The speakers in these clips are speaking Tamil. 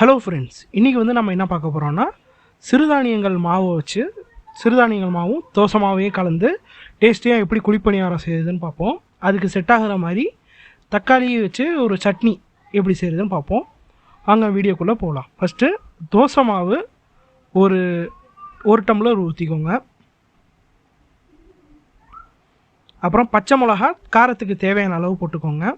ஹலோ ஃப்ரெண்ட்ஸ், இன்றைக்கி வந்து நம்ம என்ன பார்க்க போகிறோம்னா சிறுதானியங்கள் மாவை வச்சு சிறுதானியங்கள் மாவும் தோசை மாவையும் கலந்து டேஸ்டியாக எப்படி குழிப்பணியாரம் செய்யுதுன்னு பார்ப்போம். அதுக்கு செட் ஆகிற மாதிரி தக்காளியை வச்சு ஒரு சட்னி எப்படி செய்கிறதுன்னு பார்ப்போம். வாங்க வீடியோக்குள்ளே போகலாம். ஃபஸ்ட்டு தோசை மாவு ஒரு டம்ளர் ஊற்றிக்கோங்க. அப்புறம் பச்சை மிளகா காரத்துக்கு தேவையான அளவு போட்டுக்கோங்க.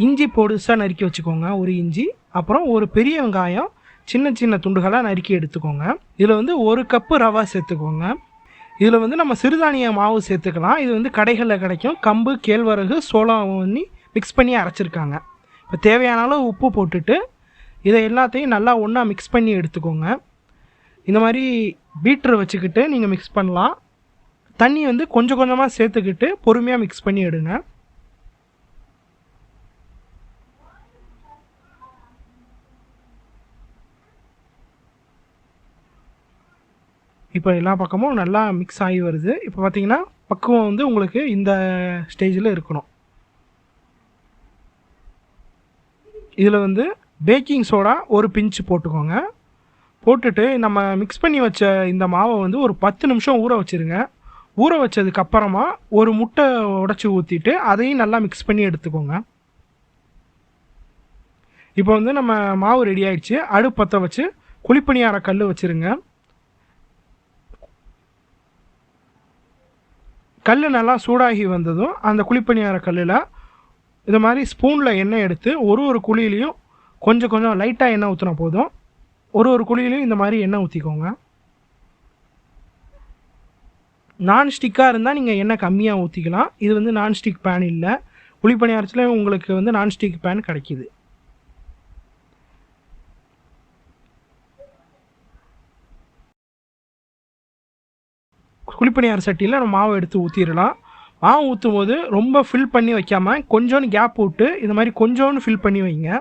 இஞ்சி பொடுசாக நறுக்கி வச்சுக்கோங்க, ஒரு இஞ்சி. அப்புறம் ஒரு பெரிய வெங்காயம் சின்ன சின்ன துண்டுகளாக நறுக்கி எடுத்துக்கோங்க. இதில் வந்து ஒரு கப்பு ரவா சேர்த்துக்கோங்க. இதில் வந்து நம்ம சிறுதானிய மாவு சேர்த்துக்கலாம். இது வந்து கடைகளில் கிடைக்கும். கம்பு, கேழ்வரகு, சோளம் வந்து மிக்ஸ் பண்ணி அரைச்சிருக்காங்க. இப்போ தேவையான அளவு உப்பு போட்டுட்டு இதை எல்லாத்தையும் நல்லா ஒன்றா மிக்ஸ் பண்ணி எடுத்துக்கோங்க. இந்த மாதிரி பீட்ரு வச்சுக்கிட்டு நீங்கள் மிக்ஸ் பண்ணலாம். தண்ணி வந்து கொஞ்சம் கொஞ்சமாக சேர்த்துக்கிட்டு பொறுமையாக மிக்ஸ் பண்ணி எடுங்க. இப்போ எல்லா பக்கமும் நல்லா மிக்ஸ் ஆகி வருது. இப்போ பார்த்தீங்கன்னா பக்குவம் வந்து உங்களுக்கு இந்த ஸ்டேஜில் இருக்கணும். இதில் வந்து பேக்கிங் சோடா ஒரு பிஞ்சு போட்டுக்கோங்க. போட்டுட்டு நம்ம மிக்ஸ் பண்ணி வச்ச இந்த மாவை வந்து ஒரு 10 நிமிஷம் ஊற வச்சுருங்க. ஊற வச்சதுக்கப்புறமா ஒரு முட்டை உடச்சி ஊற்றிட்டு அதையும் நல்லா மிக்ஸ் பண்ணி எடுத்துக்கோங்க. இப்போ வந்து நம்ம மாவு ரெடி ஆகிடுச்சு. அடுப்பு பற்ற வச்சு குழிப்பணியார கல் வச்சுருங்க. கல் நல்லா சூடாகி வந்ததும் அந்த குழிப்பணியார கல்லில் இது மாதிரி ஸ்பூனில் எண்ணெய் எடுத்து ஒரு குழியிலையும் கொஞ்சம் கொஞ்சம் லைட்டாக எண்ணெய் ஊற்றினா போதும். ஒரு குழியிலையும் இந்த மாதிரி எண்ணெய் ஊற்றிக்கோங்க. நான்ஸ்டிக்காக இருந்தால் நீங்கள் எண்ணெய் கம்மியாக ஊற்றிக்கலாம். இது வந்து நான்ஸ்டிக் பேன் இல்லை. குழிப்பணியாரத்தில் உங்களுக்கு வந்து நான்ஸ்டிக் பேன் கிடைக்கிது. குழிப்பணியார சட்டியில் நம்ம மாவை எடுத்து ஊற்றிடலாம். மாவு ஊற்றும் போது ரொம்ப ஃபில் பண்ணி வைக்காமல் கொஞ்சோன்னு கேப் விட்டு இந்த மாதிரி கொஞ்சோன்னு ஃபில் பண்ணி வைங்க.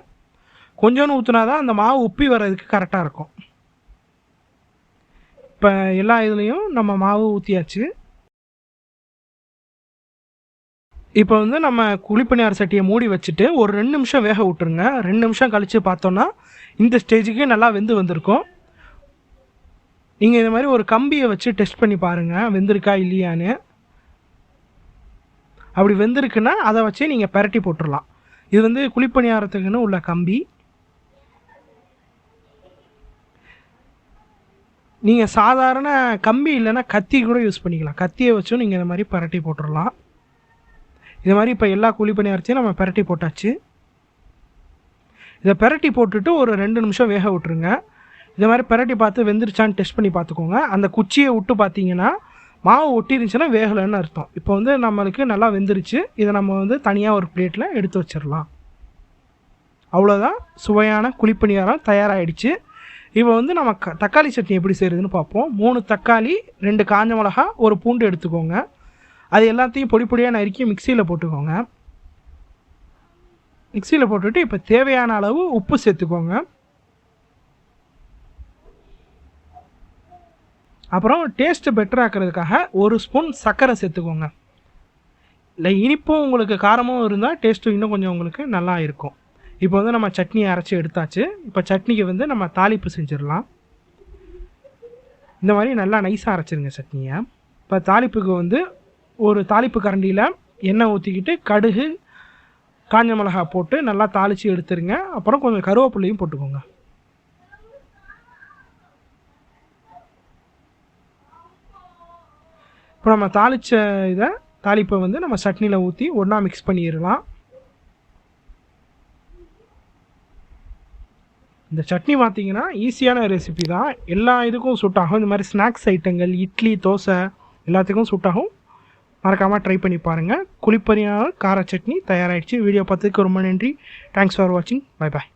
கொஞ்சோன்னு ஊற்றினா தான் அந்த மாவு உப்பி வர்றதுக்கு கரெக்டாக இருக்கும். இப்போ எல்லா இதுலேயும் நம்ம மாவு ஊற்றியாச்சு. இப்போ வந்து நம்ம குழிப்பணியார சட்டியை மூடி வச்சுட்டு ஒரு 2 நிமிஷம் வேக விட்டுருங்க. 2 நிமிஷம் கழித்து பார்த்தோன்னா இந்த ஸ்டேஜுக்கு நல்லா வெந்து வந்திருக்கும். நீங்கள் இது மாதிரி ஒரு கம்பியை வச்சு டெஸ்ட் பண்ணி பாருங்கள் வெந்திருக்கா இல்லையான்னு. அப்படி வெந்திருக்குன்னா அதை வச்சு நீங்கள் பரட்டி போட்டுடலாம். இது வந்து குழிப்பணியாரத்துக்குன்னு உள்ள கம்பி. நீங்கள் சாதாரண கம்பி இல்லைன்னா கத்தி கூட யூஸ் பண்ணிக்கலாம். கத்தியை வச்சும் நீங்கள் இந்த மாதிரி பரட்டி போட்டுடலாம். இது மாதிரி இப்போ எல்லா குழிப்பணியாரத்தையும் நம்ம பரட்டி போட்டாச்சு. இதை பரட்டி போட்டுட்டு ஒரு 2 நிமிஷம் வேக விட்டுருங்க. இது மாதிரி பரட்டி பார்த்து வெந்துருச்சான்னு டெஸ்ட் பண்ணி பார்த்துக்கோங்க. அந்த குச்சியை விட்டு பார்த்தீங்கன்னா மாவு ஒட்டிருந்துச்சுன்னா வேகலைன்னு அர்த்தம். இப்போ வந்து நம்மளுக்கு நல்லா வெந்துருச்சு. இதை நம்ம வந்து தனியாக ஒரு பிளேட்டில் எடுத்து வச்சிடலாம். அவ்வளோதான், சுவையான குழிப்பணியாரம் தயாராகிடுச்சு. இப்போ வந்து நம்ம தக்காளி சட்னி எப்படி செய்கிறதுன்னு பார்ப்போம். 3 தக்காளி, 2 காஞ்ச மிளகா, ஒரு பூண்டு எடுத்துக்கோங்க. அது எல்லாத்தையும் பொடி பொடியாக நறுக்கி மிக்சியில் போட்டுக்கோங்க. மிக்சியில் போட்டுட்டு இப்போ தேவையான அளவு உப்பு சேர்த்துக்கோங்க. அப்புறம் டேஸ்ட்டு பெட்டர் ஆக்கிறதுக்காக ஒரு ஸ்பூன் சர்க்கரை சேர்த்துக்கோங்க. இல்லை இனிப்பும் உங்களுக்கு காரமும் இருந்தால் டேஸ்ட்டும் இன்னும் கொஞ்சம் உங்களுக்கு நல்லா இருக்கும். இப்போ வந்து நம்ம சட்னியை அரைச்சி எடுத்தாச்சு. இப்போ சட்னிக்கு வந்து நம்ம தாளிப்பு செஞ்சிடலாம். இந்த மாதிரி நல்லா நைஸாக அரைச்சிருங்க சட்னியை. இப்போ தாளிப்புக்கு வந்து ஒரு தாளிப்பு கரண்டியில் எண்ணெய் ஊற்றிக்கிட்டு கடுகு, காஞ்ச மிளகா போட்டு நல்லா தாளித்து எடுத்துருங்க. அப்புறம் கொஞ்சம் கருவேப்பிலையும் போட்டுக்கோங்க. இப்போ நம்ம தாளிப்பை வந்து நம்ம சட்னியில் ஊற்றி ஒன்றா மிக்ஸ் பண்ணிடலாம். இந்த சட்னி பார்த்திங்கன்னா ஈஸியான ரெசிபி தான். எல்லா இதுக்கும் சூட் ஆகும். இந்த மாதிரி ஸ்நாக்ஸ் ஐட்டங்கள், இட்லி, தோசை எல்லாத்துக்கும் சூட் ஆகும். மறக்காமல் ட்ரை பண்ணி பாருங்கள். குழிப்பணியார கார சட்னி தயாராகிடுச்சு. வீடியோ பார்த்ததுக்கு ரொம்ப நன்றி. தேங்க்ஸ் ஃபார் வாட்சிங். Bye bye.